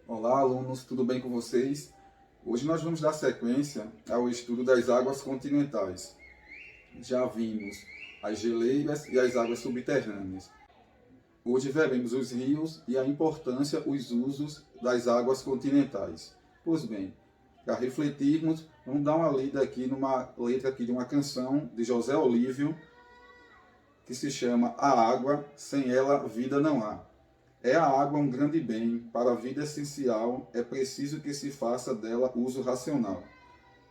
Olá, alunos, tudo bem com vocês? Hoje nós vamos dar sequência ao estudo das águas continentais. Já vimos as geleiras e as águas subterrâneas. Hoje veremos os rios e a importância, os usos das águas continentais. Pois bem, para refletirmos, vamos dar uma lida aqui numa letra aqui de uma canção de José Olívio, que se chama A Água, Sem Ela Vida Não Há. É a água um grande bem, para a vida essencial, é preciso que se faça dela uso racional,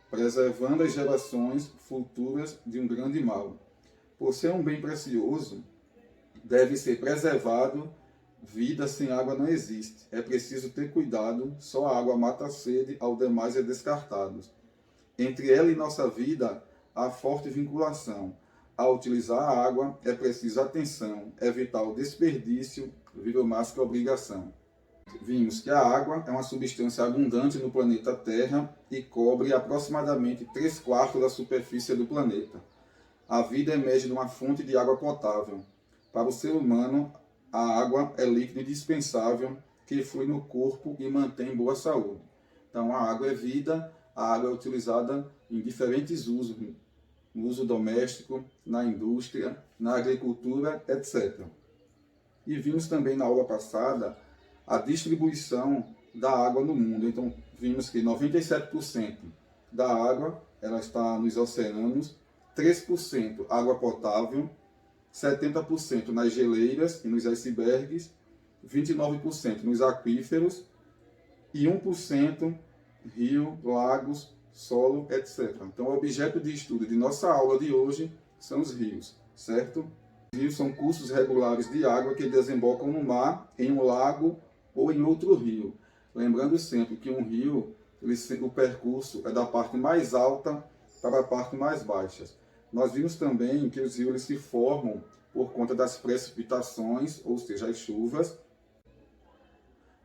preservando as gerações futuras de um grande mal. Por ser um bem precioso, deve ser preservado, vida sem água não existe. É preciso ter cuidado, só a água mata a sede, ao demais é descartado. Entre ela e nossa vida, há forte vinculação. Ao utilizar a água, é preciso atenção, evitar o desperdício, virou mais que obrigação. Vimos que a água é uma substância abundante no planeta Terra e cobre aproximadamente 3/4 da superfície do planeta. A vida emerge de uma fonte de água potável. Para o ser humano, a água é líquido indispensável que flui no corpo e mantém boa saúde. Então, a água é vida, a água é utilizada em diferentes usos, no uso doméstico, na indústria, na agricultura, etc. E vimos também na aula passada a distribuição da água no mundo. Então, vimos que 97% da água ela está nos oceanos, 3% água potável, 70% nas geleiras e nos icebergs, 29% nos aquíferos e 1% rio, lagos, solo, etc. Então, o objeto de estudo de nossa aula de hoje são os rios, certo? Os rios são cursos regulares de água que desembocam no mar, em um lago ou em outro rio. Lembrando sempre que um rio, o percurso é da parte mais alta para a parte mais baixa. Nós vimos também que os rios se formam por conta das precipitações, ou seja, as chuvas,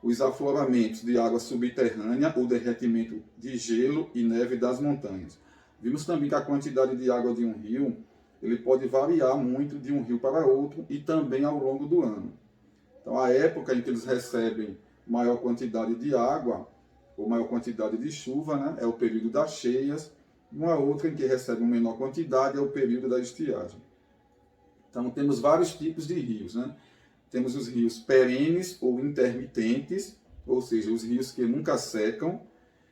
os afloramentos de água subterrânea, o derretimento de gelo e neve das montanhas. Vimos também que a quantidade de água de um rio ele pode variar muito de um rio para outro e também ao longo do ano. Então, a época em que eles recebem maior quantidade de água ou maior quantidade de chuva, né, é o período das cheias. Uma outra em que recebe uma menor quantidade é o período da estiagem. Então, temos vários tipos de rios, né? Temos os rios perenes ou intermitentes, ou seja, os rios que nunca secam.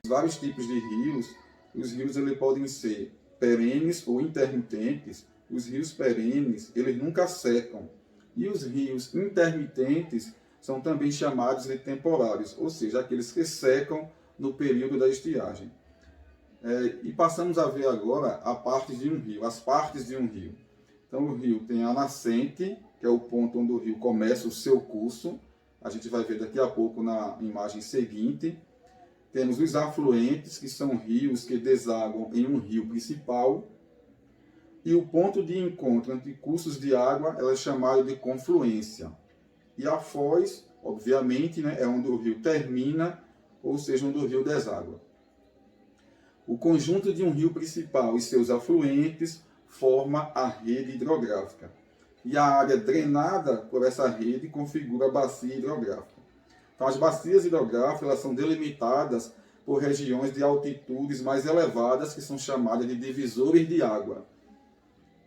Vários tipos de rios. Os rios eles podem ser perenes ou intermitentes. Os rios perenes, eles nunca secam. E os rios intermitentes são também chamados de temporários, ou seja, aqueles que secam no período da estiagem. E passamos a ver agora a parte de um rio, as partes de um rio. Então, o rio tem a nascente, que é o ponto onde o rio começa o seu curso. A gente vai ver daqui a pouco na imagem seguinte. Temos os afluentes, que são rios que desaguam em um rio principal. E o ponto de encontro entre cursos de água é chamado de confluência. E a foz, obviamente, né, é onde o rio termina, ou seja, onde o rio deságua. O conjunto de um rio principal e seus afluentes forma a rede hidrográfica. E a área drenada por essa rede configura a bacia hidrográfica. Então, as bacias hidrográficas elas são delimitadas por regiões de altitudes mais elevadas, que são chamadas de divisores de água.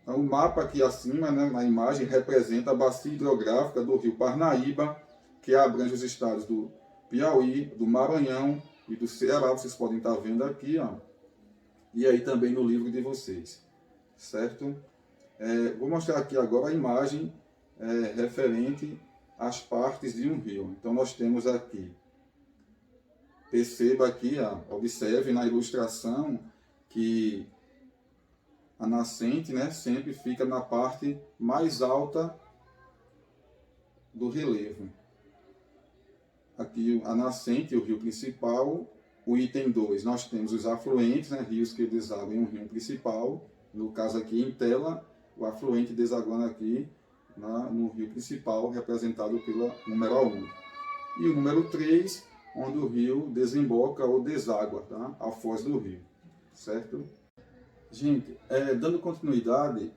Então, o mapa aqui acima, né, na imagem, representa a bacia hidrográfica do rio Parnaíba, que abrange os estados do Piauí, do Maranhão e do Ceará. Vocês podem estar vendo aqui, ó. E aí também no livro de vocês, certo? Vou mostrar aqui agora a imagem referente às partes de um rio. Então, nós temos aqui, perceba aqui, observe na ilustração que a nascente, né, sempre fica na parte mais alta do relevo. Aqui a nascente, o rio principal. O item 2, nós temos os afluentes, né, rios que desaguam em um rio principal. No caso aqui em tela, o afluente desaguando aqui no rio principal, representado pela numeral 1. E o número 3, onde o rio desemboca ou deságua, tá? A foz do rio, certo? Gente, dando continuidade,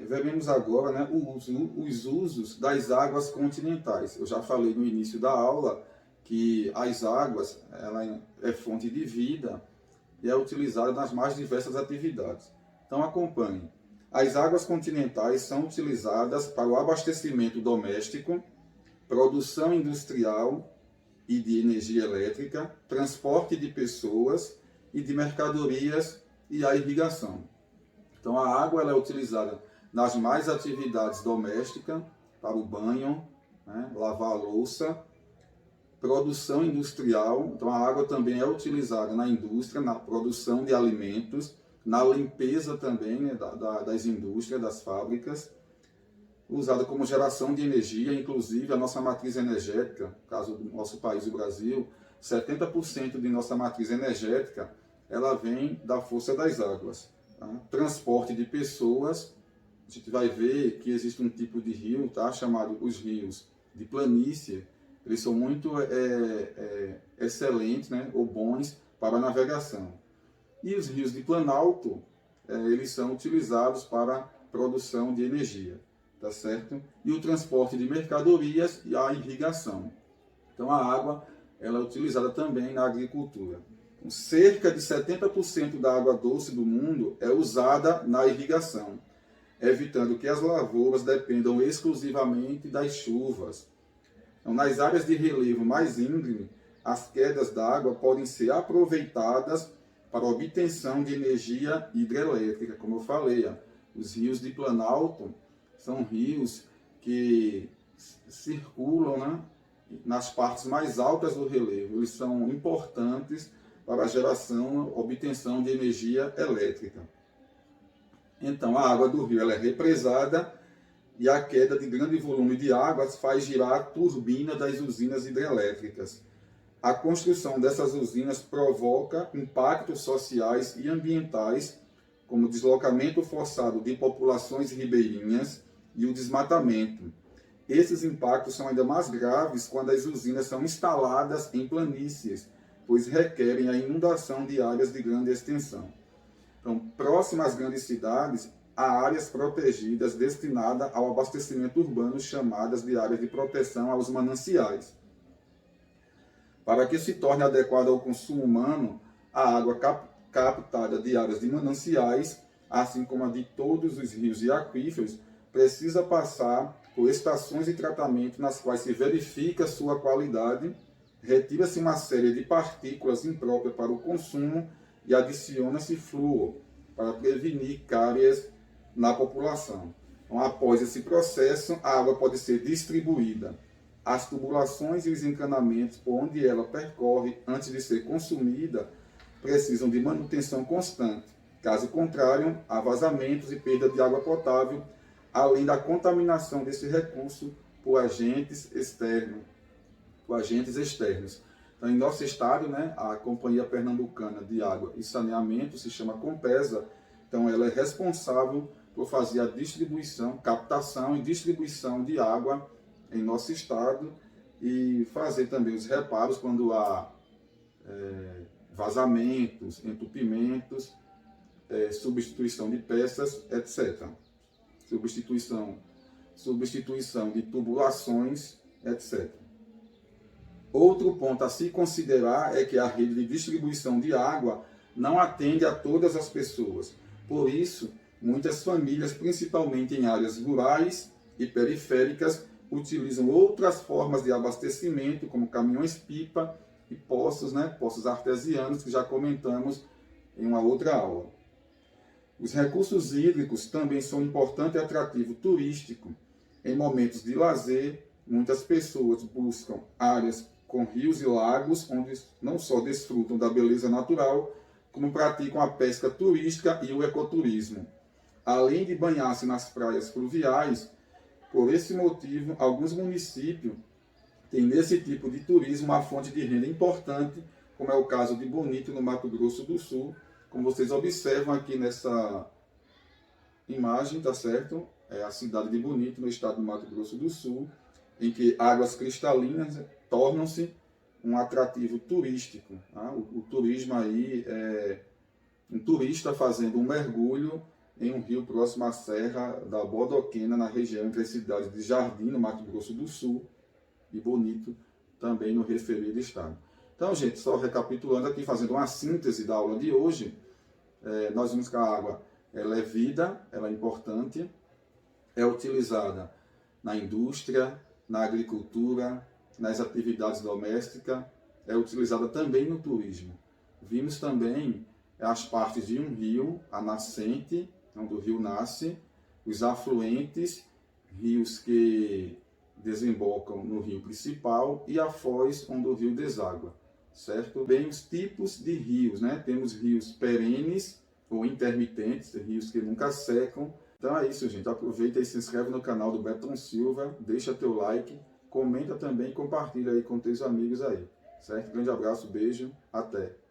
veremos agora, né, os usos das águas continentais. Eu já falei no início da aula que as águas, ela é fonte de vida e é utilizada nas mais diversas atividades. Então acompanhe. As águas continentais são utilizadas para o abastecimento doméstico, produção industrial e de energia elétrica, transporte de pessoas e de mercadorias e a irrigação. Então a água ela é utilizada nas mais atividades domésticas, para o banho, né, lavar a louça, produção industrial. Então a água também é utilizada na indústria, na produção de alimentos, na limpeza também, né, das indústrias, das fábricas, usada como geração de energia, inclusive a nossa matriz energética, no caso do nosso país, o Brasil, 70% de nossa matriz energética, ela vem da força das águas. Tá? Transporte de pessoas, a gente vai ver que existe um tipo de rio, tá? Chamado os rios de planície. Eles são muito excelentes, né? Ou bons para a navegação. E os rios de planalto, eles são utilizados para produção de energia, tá certo? E o transporte de mercadorias e a irrigação. Então a água ela é utilizada também na agricultura. Então, cerca de 70% da água doce do mundo é usada na irrigação, evitando que as lavouras dependam exclusivamente das chuvas. Então, nas áreas de relevo mais íngreme, as quedas d'água podem ser aproveitadas para obtenção de energia hidrelétrica. Como eu falei, os rios de planalto são rios que circulam, né, nas partes mais altas do relevo. Eles são importantes para a geração, obtenção de energia elétrica. Então, a água do rio ela é represada e a queda de grande volume de águas faz girar a turbina das usinas hidrelétricas. A construção dessas usinas provoca impactos sociais e ambientais, como o deslocamento forçado de populações ribeirinhas e o desmatamento. Esses impactos são ainda mais graves quando as usinas são instaladas em planícies, pois requerem a inundação de áreas de grande extensão. Então, próximas às grandes cidades, há áreas protegidas destinadas ao abastecimento urbano, chamadas de áreas de proteção aos mananciais. Para que se torne adequada ao consumo humano, a água captada de áreas de mananciais, assim como a de todos os rios e aquíferos, precisa passar por estações de tratamento nas quais se verifica sua qualidade, retira-se uma série de partículas impróprias para o consumo e adiciona-se flúor para prevenir cáries na população. Então, após esse processo, a água pode ser distribuída. As tubulações e os encanamentos por onde ela percorre antes de ser consumida precisam de manutenção constante. Caso contrário, há vazamentos e perda de água potável, além da contaminação desse recurso por agentes externos. Então, em nosso estado, né, a Companhia Pernambucana de Água e Saneamento se chama Compesa. Então, ela é responsável por fazer a distribuição, captação e distribuição de água em nosso estado e fazer também os reparos quando há vazamentos, entupimentos, substituição de peças, etc. Substituição de tubulações, etc. Outro ponto a se considerar é que a rede de distribuição de água não atende a todas as pessoas. Por isso, muitas famílias, principalmente em áreas rurais e periféricas, utilizam outras formas de abastecimento, como caminhões-pipa e poços, né, poços artesianos, que já comentamos em uma outra aula. Os recursos hídricos também são um importante atrativo turístico. Em momentos de lazer, muitas pessoas buscam áreas com rios e lagos, onde não só desfrutam da beleza natural, como praticam a pesca turística e o ecoturismo. Além de banhar-se nas praias fluviais, por esse motivo, alguns municípios têm nesse tipo de turismo uma fonte de renda importante, como é o caso de Bonito, no Mato Grosso do Sul, como vocês observam aqui nessa imagem, tá certo? É a cidade de Bonito, no estado do Mato Grosso do Sul, em que águas cristalinas tornam-se um atrativo turístico. Tá? O turismo aí é um turista fazendo um mergulho em um rio próximo à Serra da Bodoquena, na região entre as cidades de Jardim, no Mato Grosso do Sul, e Bonito, também no referido estado. Então, gente, só recapitulando aqui, fazendo uma síntese da aula de hoje, nós vimos que a água ela é vida, ela é importante, é utilizada na indústria, na agricultura, nas atividades domésticas, é utilizada também no turismo. Vimos também as partes de um rio, a nascente, onde o rio nasce, os afluentes, rios que desembocam no rio principal, e a foz, onde o rio deságua, certo? Bem, os tipos de rios, né? Temos rios perenes ou intermitentes, rios que nunca secam. Então é isso, gente. Aproveita e se inscreve no canal do Beton Silva, deixa teu like, comenta também e compartilha aí com teus amigos aí, certo? Grande abraço, beijo, até!